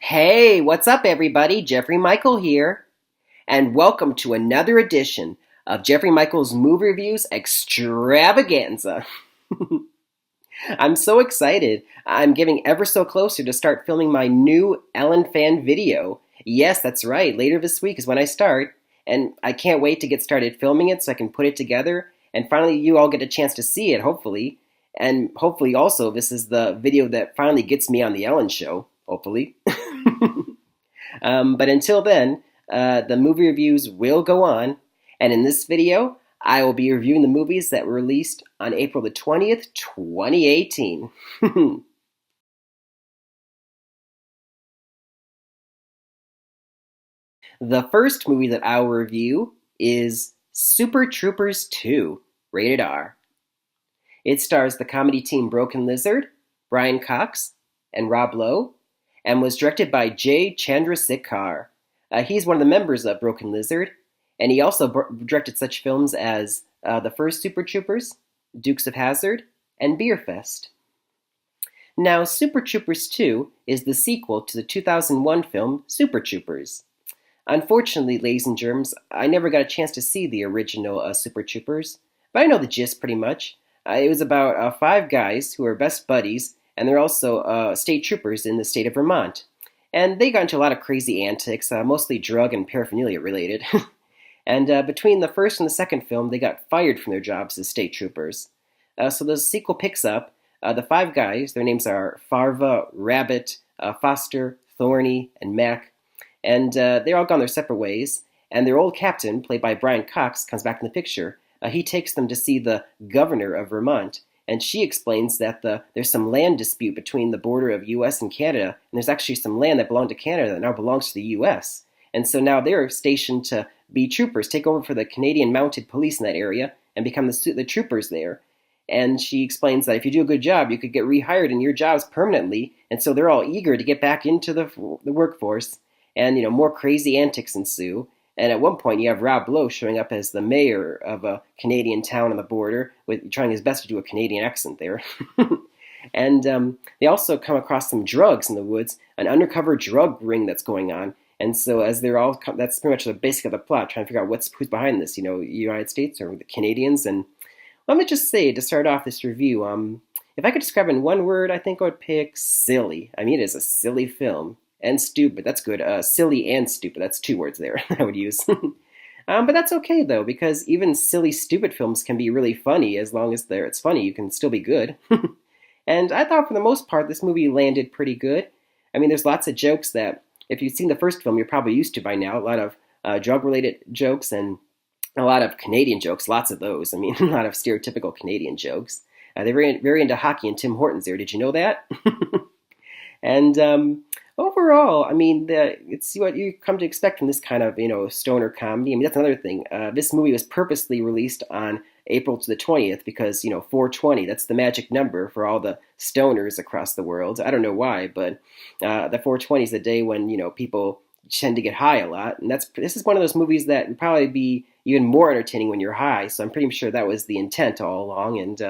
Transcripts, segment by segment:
Hey, what's up, everybody? Jeffrey Michael here, and welcome to another edition of Jeffrey Michael's Movie Reviews Extravaganza. I'm so excited. I'm getting ever so closer to start filming my new Ellen fan video. Yes, that's right. Later this week is when I start, and I can't wait to get started filming it so I can put it together, and finally you all get a chance to see it, hopefully. And hopefully also this is the video that finally gets me on the Ellen show, hopefully. But until then, the movie reviews will go on, and in this video, I will be reviewing the movies that were released on April the 20th, 2018. The first movie that I will review is Super Troopers 2, rated R. It stars the comedy team Broken Lizard, Brian Cox, and Rob Lowe, and was directed by Jay Chandrasekhar. He's one of the members of Broken Lizard, and he also directed such films as the first Super Troopers, Dukes of Hazzard, and Beer Fest. Now, Super Troopers 2 is the sequel to the 2001 film Super Troopers. Unfortunately, ladies and germs, I never got a chance to see the original Super Troopers, but I know the gist pretty much. It was about five guys who are best buddies, and they're also state troopers in the state of Vermont. And they got into a lot of crazy antics, mostly drug and paraphernalia related. And between the first and the second film, they got fired from their jobs as state troopers. So the sequel picks up. The five guys, their names are Farva, Rabbit, Foster, Thorny, and Mac. And they're all gone their separate ways. And their old captain, played by Brian Cox, comes back in the picture. He takes them to see the governor of Vermont. And she explains that there's some land dispute between the border of U.S. and Canada, and there's actually some land that belonged to Canada that now belongs to the U.S. And so now they're stationed to be troopers, take over for the Canadian Mounted Police in that area, and become the troopers there. And she explains that if you do a good job, you could get rehired in your jobs permanently, and so they're all eager to get back into the workforce. And, more crazy antics ensue. And at one point, you have Rob Lowe showing up as the mayor of a Canadian town on the border, with trying his best to do a Canadian accent there. And they also come across some drugs in the woods, an undercover drug ring that's going on. And so as that's pretty much the basic of the plot, trying to figure out who's behind this, United States or the Canadians. And let me just say, to start off this review, if I could describe it in one word, I think I would pick silly. I mean, it is a silly film. And stupid, that's good. Silly and stupid, that's two words there I would use. But that's okay, though, because even silly, stupid films can be really funny. As long as it's funny, you can still be good. And I thought, for the most part, this movie landed pretty good. I mean, there's lots of jokes that, if you've seen the first film, you're probably used to by now. A lot of drug-related jokes and a lot of Canadian jokes, lots of those. I mean, a lot of stereotypical Canadian jokes. They're very into hockey and Tim Hortons there. Did you know that? And overall, I mean, it's what you come to expect from this kind of, stoner comedy. I mean, that's another thing. This movie was purposely released on April to the 20th because, 420, that's the magic number for all the stoners across the world. I don't know why, but the 420 is the day when, people tend to get high a lot. And this is one of those movies that would probably be even more entertaining when you're high. So I'm pretty sure that was the intent all along. And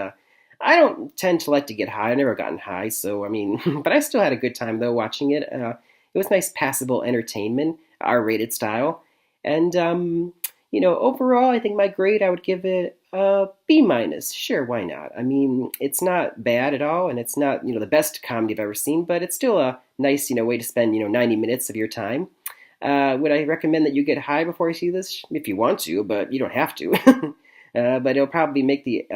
I don't tend to like to get high. I've never gotten high, so I mean, but I still had a good time though watching it. It was nice, passable entertainment, R-rated style, and overall, I think my grade I would give it a B minus. Sure, why not? I mean, it's not bad at all, and it's not the best comedy I've ever seen, but it's still a nice way to spend 90 minutes of your time. Would I recommend that you get high before you see this? If you want to, but you don't have to. But it'll probably make the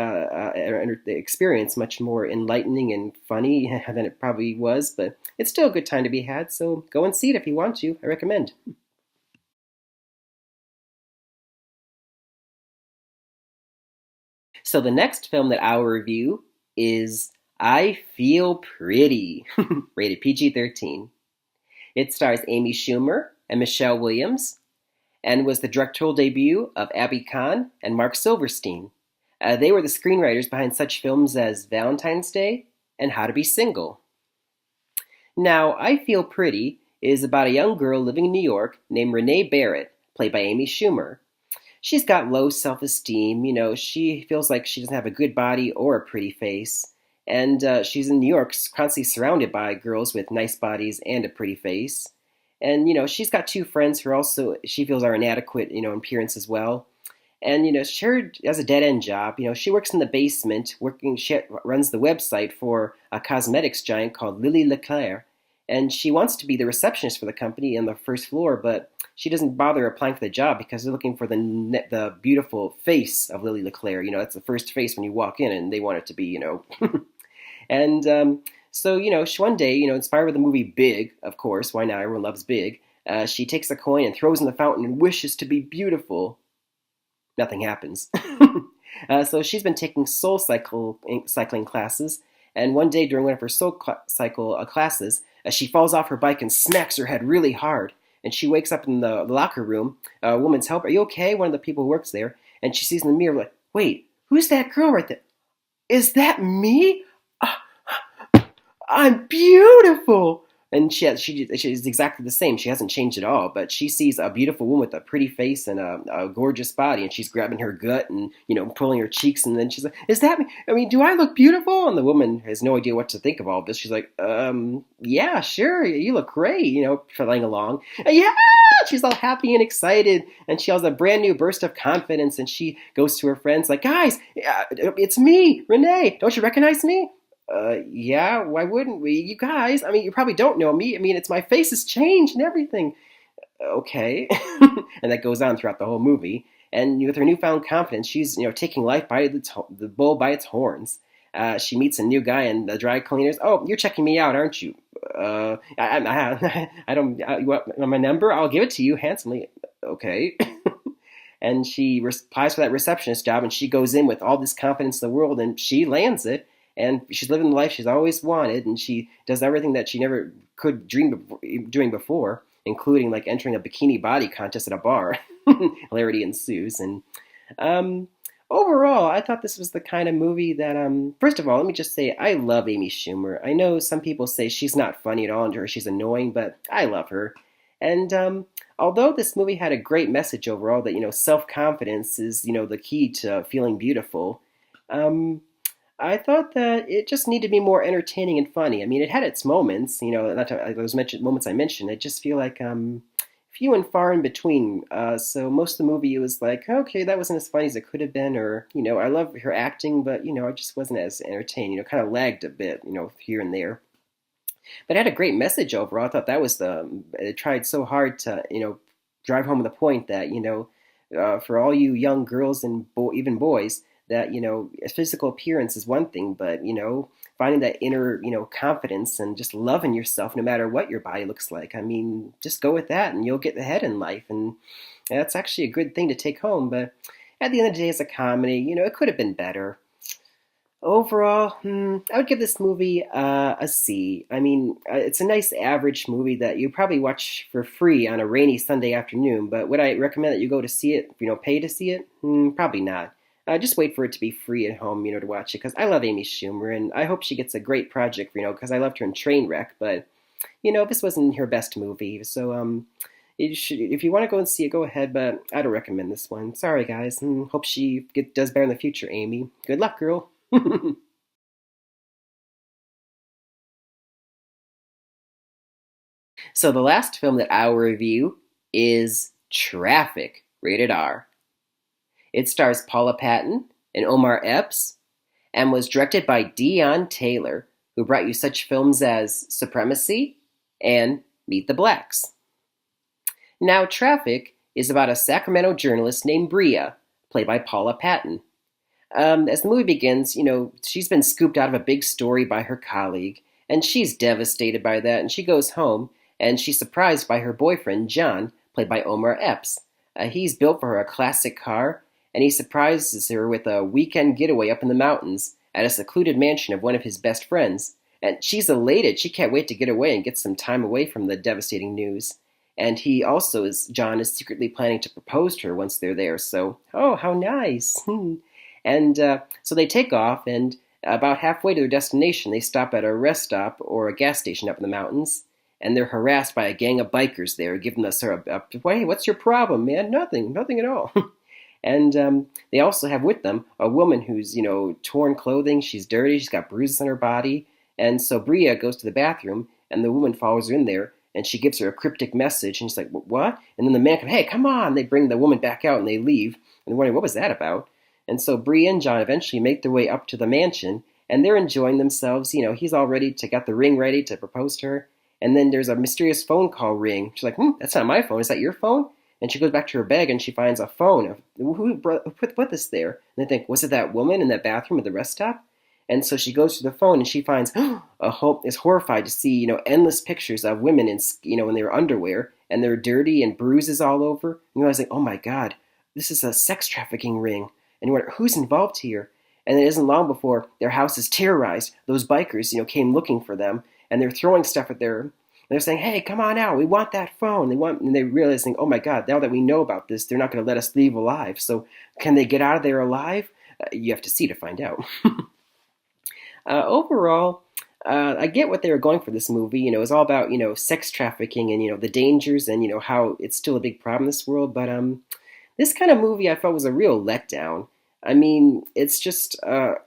experience much more enlightening and funny than it probably was. But it's still a good time to be had, so go and see it if you want to. I recommend. So the next film that I'll review is I Feel Pretty, rated PG-13. It stars Amy Schumer and Michelle Williams, and was the directorial debut of Abby Kahn and Mark Silverstein. They were the screenwriters behind such films as Valentine's Day and How to Be Single. Now, I Feel Pretty is about a young girl living in New York named Renee Barrett, played by Amy Schumer. She's got low self-esteem, she feels like she doesn't have a good body or a pretty face, And she's in New York, constantly surrounded by girls with nice bodies and a pretty face. And she's got two friends who also she feels are inadequate, in appearance as well. And she has a dead end job. She works in the basement, working. She runs the website for a cosmetics giant called Lily Leclerc, and she wants to be the receptionist for the company on the first floor, but she doesn't bother applying for the job because they're looking for the beautiful face of Lily Leclerc. That's the first face when you walk in, and they want it to be. And so one day, inspired by the movie Big, of course. Why not? Everyone loves Big. She takes a coin and throws in the fountain and wishes to be beautiful. Nothing happens. So she's been taking cycling classes, and one day during one of her cycle classes, she falls off her bike and smacks her head really hard. And she wakes up in the locker room. A woman's help. Are you okay? One of the people who works there. And she sees in the mirror, like, wait, who's that girl right there? Is that me? I'm beautiful. And she's exactly the same. She hasn't changed at all. But she sees a beautiful woman with a pretty face and a gorgeous body, and she's grabbing her gut and pulling her cheeks. And then she's like, "Is that me? I mean, do I look beautiful?" And the woman has no idea what to think of all this. She's like, yeah, sure, you look great." Playing along. Yeah, she's all happy and excited, and she has a brand new burst of confidence. And she goes to her friends like, "Guys, it's me, Renee. Don't you recognize me?" Yeah, why wouldn't we? You guys, I mean, you probably don't know me. I mean, it's my face has changed and everything. Okay. And that goes on throughout the whole movie. And with her newfound confidence, she's, taking life by the bull by its horns. She meets a new guy in the dry cleaners. "Oh, you're checking me out, aren't you?" I don't, you want my number? I'll give it to you handsomely. Okay. And she applies for that receptionist job, and she goes in with all this confidence in the world, and she lands it. And she's living the life she's always wanted, and she does everything that she never could dream of doing before, including like entering a bikini body contest at a bar. Hilarity ensues. And overall, I thought this was the kind of movie that, first of all, let me just say, I love Amy Schumer. I know some people say she's not funny at all, or she's annoying, but I love her. And although this movie had a great message overall that, self-confidence is, the key to feeling beautiful, I thought that it just needed to be more entertaining and funny. I mean, it had its moments, not those moments I mentioned. I just feel like few and far in between. So most of the movie, it was like, okay, that wasn't as funny as it could have been, or I love her acting, but I just wasn't as entertaining. Kind of lagged a bit, here and there. But it had a great message overall. I thought that was it tried so hard to drive home the point that for all you young girls and even boys, that physical appearance is one thing, but finding that inner confidence and just loving yourself no matter what your body looks like. I mean, just go with that and you'll get ahead in life. And that's actually a good thing to take home. But at the end of the day, it's a comedy. It could have been better. Overall, I would give this movie a C. I mean, it's a nice average movie that you probably watch for free on a rainy Sunday afternoon. But would I recommend that you go to see it, pay to see it? Probably not. Just wait for it to be free at home, to watch it, because I love Amy Schumer, and I hope she gets a great project, because I loved her in Trainwreck, but, this wasn't her best movie, so, if you want to go and see it, go ahead, but I don't recommend this one. Sorry, guys, and hope she does better in the future, Amy. Good luck, girl. So the last film that I'll review is Traffik, rated R. It stars Paula Patton and Omar Epps, and was directed by Dion Taylor, who brought you such films as Supremacy and Meet the Blacks. Now, Traffik is about a Sacramento journalist named Bria, played by Paula Patton. As the movie begins, she's been scooped out of a big story by her colleague, and she's devastated by that, and she goes home, and she's surprised by her boyfriend, John, played by Omar Epps. He's built for her a classic car, and he surprises her with a weekend getaway up in the mountains at a secluded mansion of one of his best friends. And she's elated. She can't wait to get away and get some time away from the devastating news. And John is secretly planning to propose to her once they're there. So, oh, how nice. And so they take off, and about halfway to their destination, they stop at a rest stop or a gas station up in the mountains. And they're harassed by a gang of bikers there, giving us hey, what's your problem, man? Nothing at all. And they also have with them a woman who's, torn clothing. She's dirty. She's got bruises on her body. And so Bria goes to the bathroom, and the woman follows her in there, and she gives her a cryptic message. And she's like, "What?" And then the man comes, "Hey, come on!" They bring the woman back out, and they leave. And they're wondering, what was that about? And so Bria and John eventually make their way up to the mansion, and they're enjoying themselves. He's all ready to get the ring ready to propose to her. And then there's a mysterious phone call ring. She's like, "That's not my phone. Is that your phone?" And she goes back to her bag and she finds a phone. Who put this there? And they think, was it that woman in that bathroom at the rest stop? And so she goes to the phone and she finds is horrified to see endless pictures of women in their underwear, and they're dirty and bruises all over. And you realize, like, oh my God, this is a sex trafficking ring. And you wonder, who's involved here? And it isn't long before their house is terrorized. Those bikers came looking for them, and they're throwing stuff at their. They're saying, "Hey, come on out! We want that phone." And they realize, "Oh my God! Now that we know about this, they're not going to let us leave alive. So, can they get out of there alive? You have to see to find out." Overall, I get what they were going for this movie. It's all about sex trafficking and the dangers and how it's still a big problem in this world. But this kind of movie I felt was a real letdown. I mean, it's just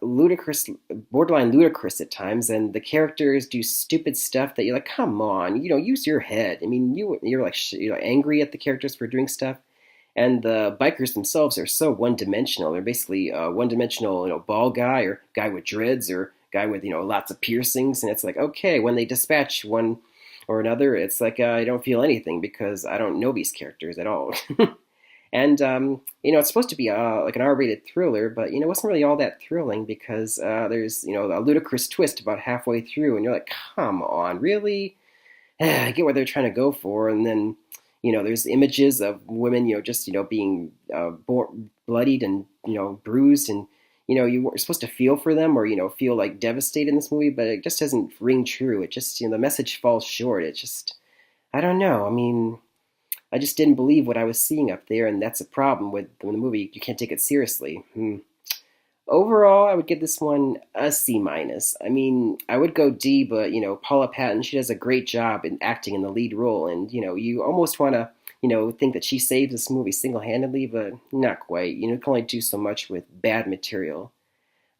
ludicrous, borderline ludicrous at times, and the characters do stupid stuff that you're like, come on, use your head. I mean, you're like angry at the characters for doing stuff, and the bikers themselves are so one-dimensional. They're basically a one-dimensional, bald guy or guy with dreads or guy with lots of piercings, and it's like, okay, when they dispatch one or another, it's like I don't feel anything because I don't know these characters at all. And, it's supposed to be like an R-rated thriller, but, it wasn't really all that thrilling because there's, a ludicrous twist about halfway through, and you're like, come on, really? I get what they're trying to go for, and then, there's images of women, just, being bloodied and, bruised, and, you were supposed to feel for them or, feel like devastated in this movie, but it just doesn't ring true. It just, the message falls short. It just, I don't know. I mean, I just didn't believe what I was seeing up there, and that's a problem with the movie. You can't take it seriously. Overall, I would give this one a C minus. I mean, I would go D, but Paula Patton, she does a great job in acting in the lead role, and you almost want to think that she saved this movie single-handedly, but not quite. You can only do so much with bad material.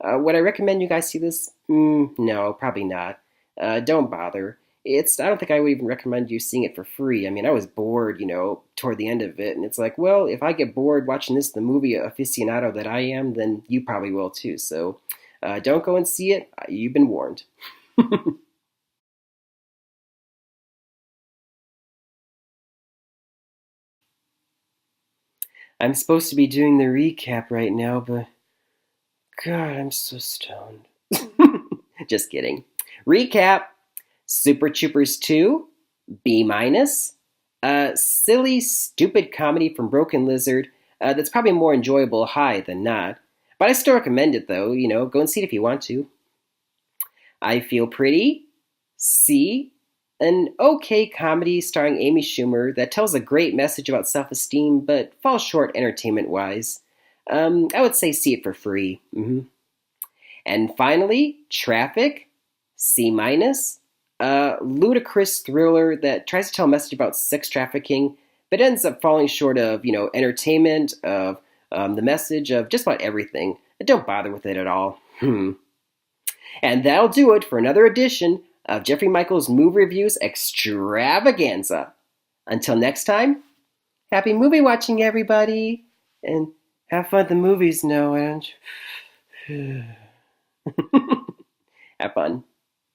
Would I recommend you guys see this? No, probably not. Don't bother. I don't think I would even recommend you seeing it for free. I mean, I was bored, toward the end of it. And it's like, well, if I get bored watching the movie aficionado that I am, then you probably will too. So don't go and see it. You've been warned. I'm supposed to be doing the recap right now, but God, I'm so stoned. Just kidding. Recap. Super Troopers 2, B minus. Silly, stupid comedy from Broken Lizard that's probably more enjoyable high than not. But I still recommend it though, go and see it if you want to. I Feel Pretty, C. An okay comedy starring Amy Schumer that tells a great message about self-esteem but falls short entertainment-wise. I would say see it for free. And finally, Traffik, C minus. A ludicrous thriller that tries to tell a message about sex trafficking, but ends up falling short of, entertainment, of the message, of just about everything. Don't bother with it at all. And that'll do it for another edition of Jeffrey Michael's Movie Reviews Extravaganza. Until next time, happy movie watching, everybody, and have fun at the movies, no, and have fun.